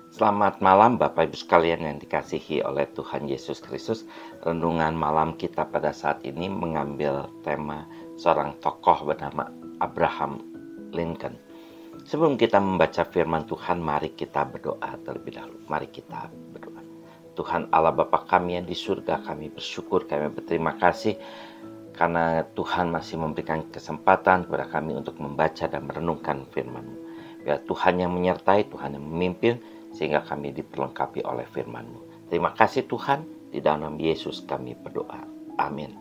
Selamat malam Bapak Ibu sekalian yang dikasihi oleh Tuhan Yesus Kristus. Renungan malam kita pada saat ini mengambil tema seorang tokoh bernama Abraham Lincoln. Sebelum kita membaca firman Tuhan, mari kita berdoa terlebih dahulu. Mari kita berdoa. Tuhan Allah Bapa kami yang di surga, kami bersyukur, kami berterima kasih karena Tuhan masih memberikan kesempatan kepada kami untuk membaca dan merenungkan firman-Mu. Biar Tuhan yang menyertai, Tuhan yang memimpin, sehingga kami diperlengkapi oleh firman-Mu. Terima kasih Tuhan, di dalam Yesus kami berdoa. Amin.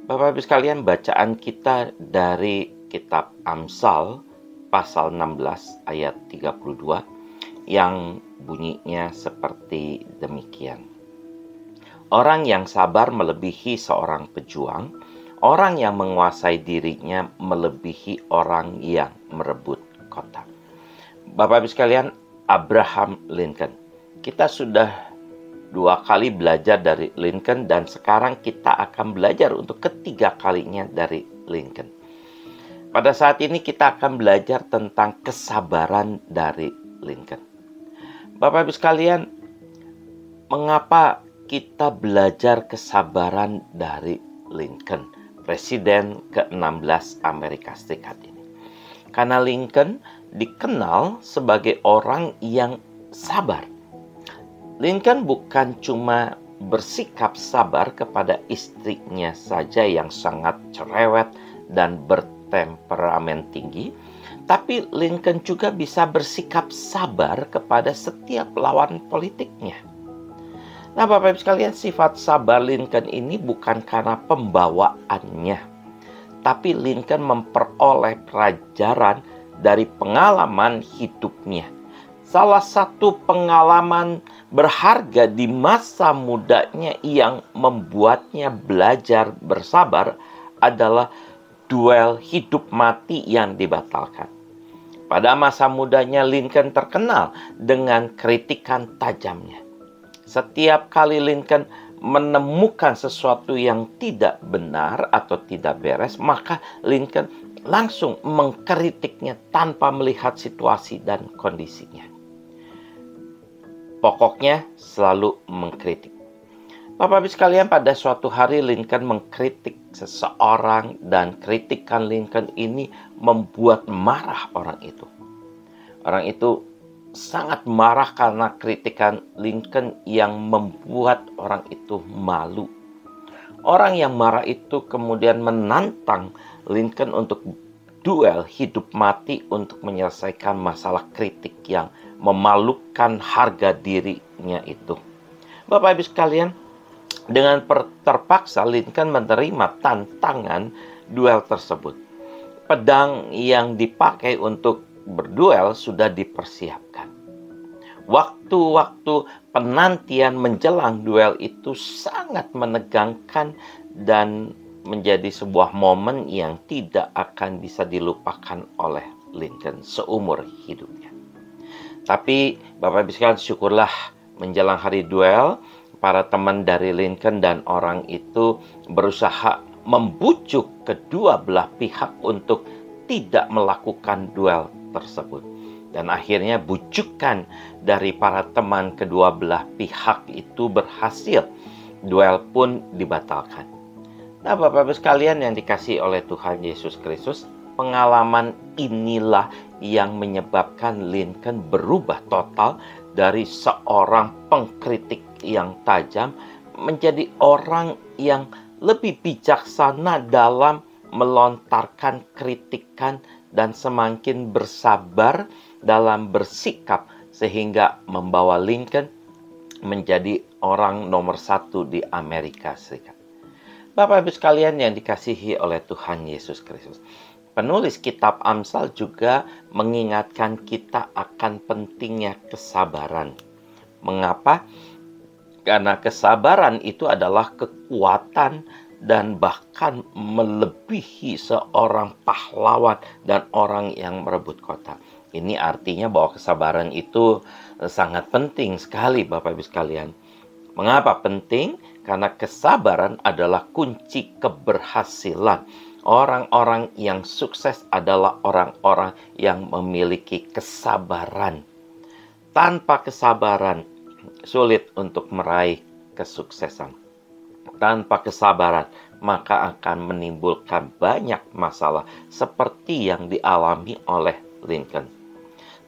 Bapak Ibu sekalian, bacaan kita dari kitab Amsal pasal 16 ayat 32 yang bunyinya seperti demikian. Orang yang sabar melebihi seorang pejuang, orang yang menguasai dirinya melebihi orang yang merebut kota. Bapak Ibu sekalian, Abraham Lincoln. Kita sudah 2 kali belajar dari Lincoln dan sekarang kita akan belajar untuk ketiga kalinya dari Lincoln. Pada saat ini kita akan belajar tentang kesabaran dari Lincoln. Bapak Ibu sekalian, mengapa kita belajar kesabaran dari Lincoln, Presiden ke-16 Amerika Serikat ini? Karena Lincoln dikenal sebagai orang yang sabar. Lincoln bukan cuma bersikap sabar kepada istrinya saja yang sangat cerewet dan bertemperamen tinggi, tapi Lincoln juga bisa bersikap sabar kepada setiap lawan politiknya. Nah, Bapak Ibu sekalian, sifat sabar Lincoln ini bukan karena pembawaannya, tapi Lincoln memperoleh pelajaran dari pengalaman hidupnya. Salah satu pengalaman berharga di masa mudanya yang membuatnya belajar bersabar adalah duel hidup mati yang dibatalkan. Pada masa mudanya Lincoln terkenal dengan kritikan tajamnya. Setiap kali Lincoln menemukan sesuatu yang tidak benar atau tidak beres, maka Lincoln langsung mengkritiknya tanpa melihat situasi dan kondisinya. Pokoknya selalu mengkritik. Bapak Ibu sekalian, pada suatu hari Lincoln mengkritik seseorang dan kritikan Lincoln ini membuat marah orang itu. Orang itu sangat marah karena kritikan Lincoln yang membuat orang itu malu. Orang yang marah itu kemudian menantang Lincoln untuk duel hidup mati untuk menyelesaikan masalah kritik yang memalukan harga dirinya itu. Bapak Ibu sekalian, dengan terpaksa Lincoln menerima tantangan duel tersebut. Pedang yang dipakai untuk berduel sudah dipersiapkan. Waktu-waktu penantian menjelang duel itu sangat menegangkan dan menjadi sebuah momen yang tidak akan bisa dilupakan oleh Lincoln seumur hidupnya. Tapi Bapak Ibu sekalian, syukurlah menjelang hari duel, para teman dari Lincoln dan orang itu berusaha membujuk kedua belah pihak untuk tidak melakukan duel tersebut. Dan akhirnya bujukan dari para teman kedua belah pihak itu berhasil. Duel pun dibatalkan. Nah, Bapak Ibu sekalian yang dikasihi oleh Tuhan Yesus Kristus, pengalaman inilah yang menyebabkan Lincoln berubah total dari seorang pengkritik yang tajam menjadi orang yang lebih bijaksana dalam melontarkan kritikan dan semakin bersabar dalam bersikap sehingga membawa Lincoln menjadi orang nomor 1 di Amerika Serikat. Bapak Ibu sekalian yang dikasihi oleh Tuhan Yesus Kristus, penulis kitab Amsal juga mengingatkan kita akan pentingnya kesabaran. Mengapa? Karena kesabaran itu adalah kekuatan dan bahkan melebihi seorang pahlawan dan orang yang merebut kota. Ini artinya bahwa kesabaran itu sangat penting sekali Bapak Ibu sekalian. Mengapa penting? Karena kesabaran adalah kunci keberhasilan. Orang-orang yang sukses adalah orang-orang yang memiliki kesabaran. Tanpa kesabaran, sulit untuk meraih kesuksesan. Tanpa kesabaran, maka akan menimbulkan banyak masalah seperti yang dialami oleh Lincoln.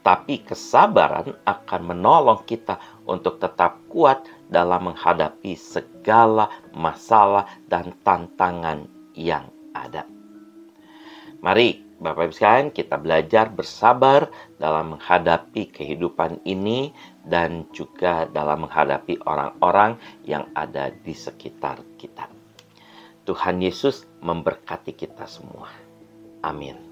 Tapi kesabaran akan menolong kita untuk tetap kuat dalam menghadapi segala masalah dan tantangan yang ada. Mari Bapak Ibu sekalian, kita belajar bersabar dalam menghadapi kehidupan ini dan juga dalam menghadapi orang-orang yang ada di sekitar kita. Tuhan Yesus memberkati kita semua. Amin.